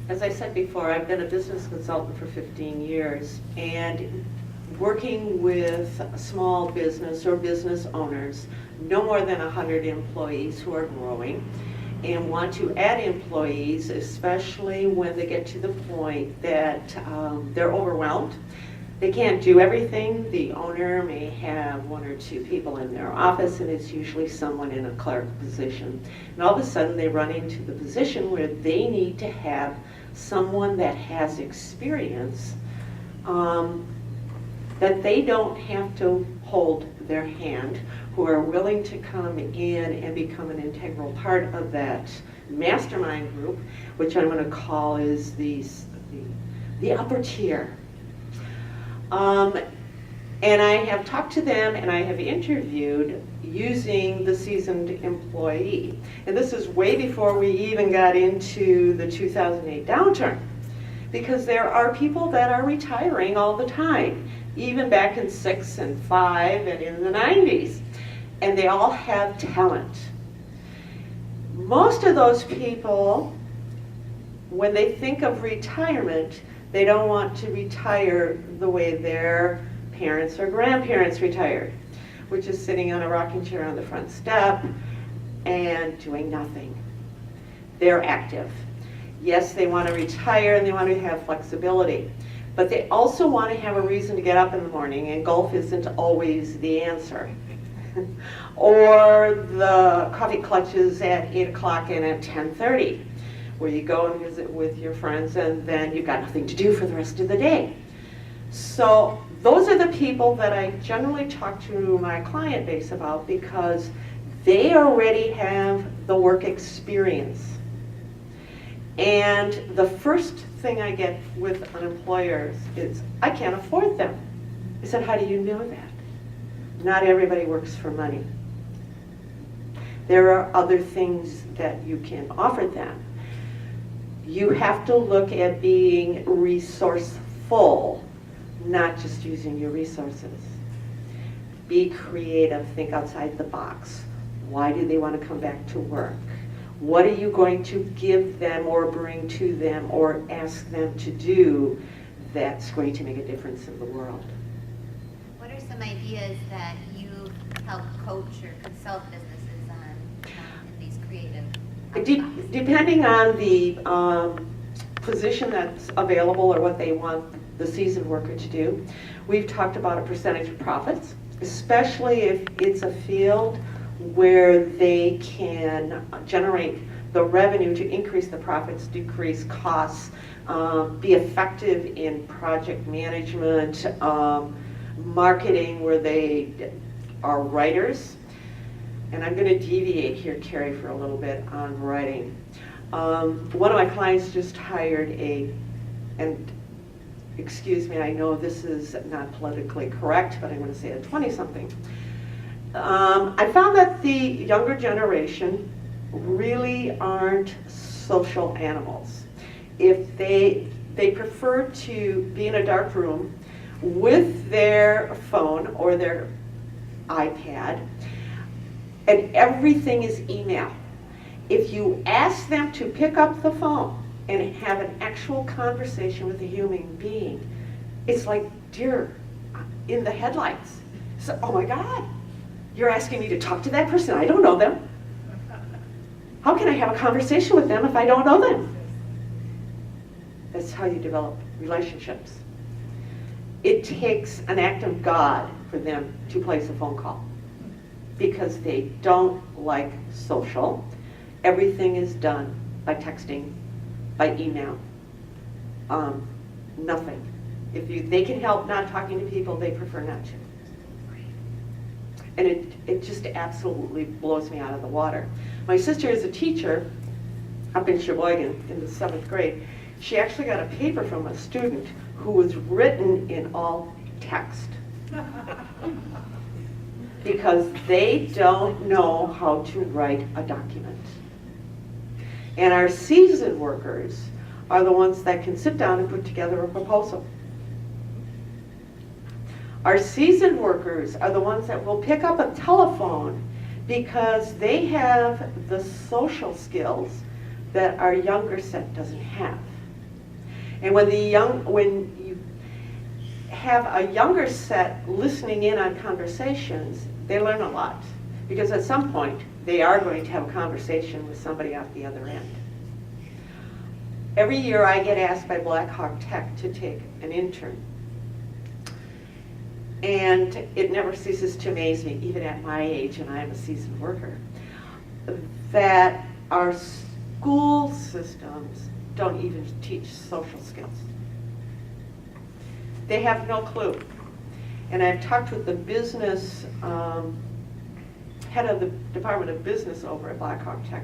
As I said before, I've been a business consultant for 15 years, and working with small business or business owners, no more than 100 employees who are growing, and want to add employees, especially when they get to the point that they're overwhelmed. They can't do everything. The owner may have one or two people in their office, and it's usually someone in a clerk position. And all of a sudden they run into the position where they need to have someone that has experience, that they don't have to hold their hand, who are willing to come in and become an integral part of that mastermind group, which I'm going to call is the upper tier. And I have talked to them and I have interviewed using the seasoned employee. And this is way before we even got into the 2008 downturn, because there are people that are retiring all the time, even back in 6 and 5 and in the 90s. And they all have talent. Most of those people, when they think of retirement, they don't want to retire the way their parents or grandparents retired, which is sitting on a rocking chair on the front step and doing nothing. They're active. Yes, they want to retire and they want to have flexibility, but they also want to have a reason to get up in the morning, and golf isn't always the answer. Or the coffee clutches at 8 o'clock and at 10:30, where you go and visit with your friends and then you've got nothing to do for the rest of the day. So those are the people that I generally talk to my client base about, because they already have the work experience. And the first thing I get with an employer is, I can't afford them. I said, how do you know that? Not everybody works for money. There are other things that you can offer them. You have to look at being resourceful, not just using your resources. Be creative, think outside the box. Why do they want to come back to work? What are you going to give them or bring to them or ask them to do that's going to make a difference in the world? What are some ideas that you help coach or consult businesses on in these creative outcomes? Depending on the position that's available or what they want the seasoned worker to do, we've talked about a percentage of profits, especially if it's a field where they can generate the revenue to increase the profits, decrease costs, be effective in project management, marketing, where they are writers. And I'm going to deviate here, Carrie, for a little bit on writing. One of my clients just hired and excuse me, I know this is not politically correct, but I'm going to say a 20-something. I found that the younger generation really aren't social animals. If they prefer to be in a dark room with their phone or their iPad, and everything is email. If you ask them to pick up the phone and have an actual conversation with a human being, it's like deer in the headlights. So, oh my God, you're asking me to talk to that person? I don't know them. How can I have a conversation with them if I don't know them? That's how you develop relationships. It takes an act of God for them to place a phone call, because they don't like social. Everything is done by texting, by email, nothing. If they can help not talking to people, they prefer not to. And it just absolutely blows me out of the water. My sister is a teacher up in Sheboygan in the 7th grade. She actually got a paper from a student who was written in all text, because they don't know how to write a document. And our seasoned workers are the ones that can sit down and put together a proposal. Our seasoned workers are the ones that will pick up a telephone, because they have the social skills that our younger set doesn't have. And when you have a younger set listening in on conversations, they learn a lot. Because at some point, they are going to have a conversation with somebody out the other end. Every year I get asked by Blackhawk Tech to take an intern. And it never ceases to amaze me, even at my age, and I am a seasoned worker, that our school systems don't even teach social skills. They have no clue. And I've talked with the business, head of the Department of Business over at Blackhawk Tech,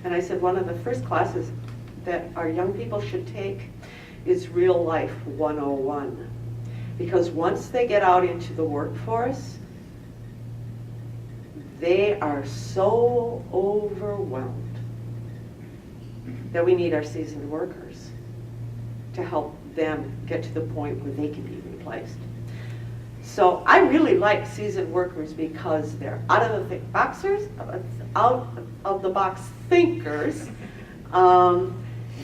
and I said one of the first classes that our young people should take is Real Life 101. Because once they get out into the workforce, they are so overwhelmed that we need our seasoned workers to help them get to the point where they can be replaced. So I really like seasoned workers because they're out of the box thinkers.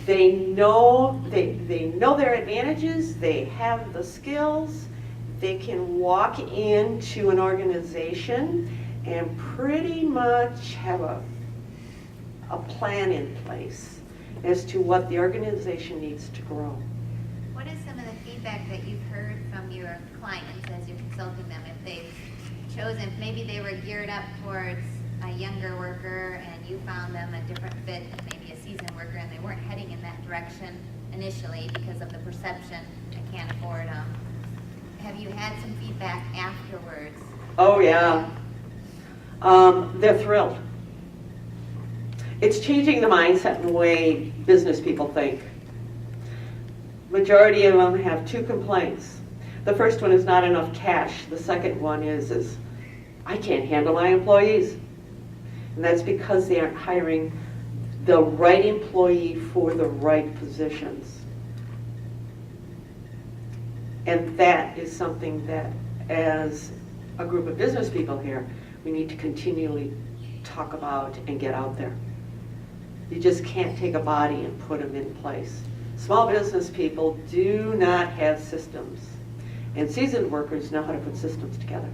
They know their advantages, they have the skills, they can walk into an organization and pretty much have a plan in place as to what the organization needs to grow. What is some of the feedback that you've heard from your clients as you're consulting them? If they've chosen, maybe they were geared up towards a younger worker and you found them a different fit, maybe a seasoned worker, and they weren't heading in that direction initially because of the perception, I can't afford them. Have you had some feedback afterwards? Oh yeah. They're thrilled. It's changing the mindset and the way business people think. Majority of them have two complaints. The first one is not enough cash. The second one is I can't handle my employees. And that's because they aren't hiring the right employee for the right positions. And that is something that, as a group of business people here, we need to continually talk about and get out there. You just can't take a body and put them in place. Small business people do not have systems, and seasoned workers know how to put systems together.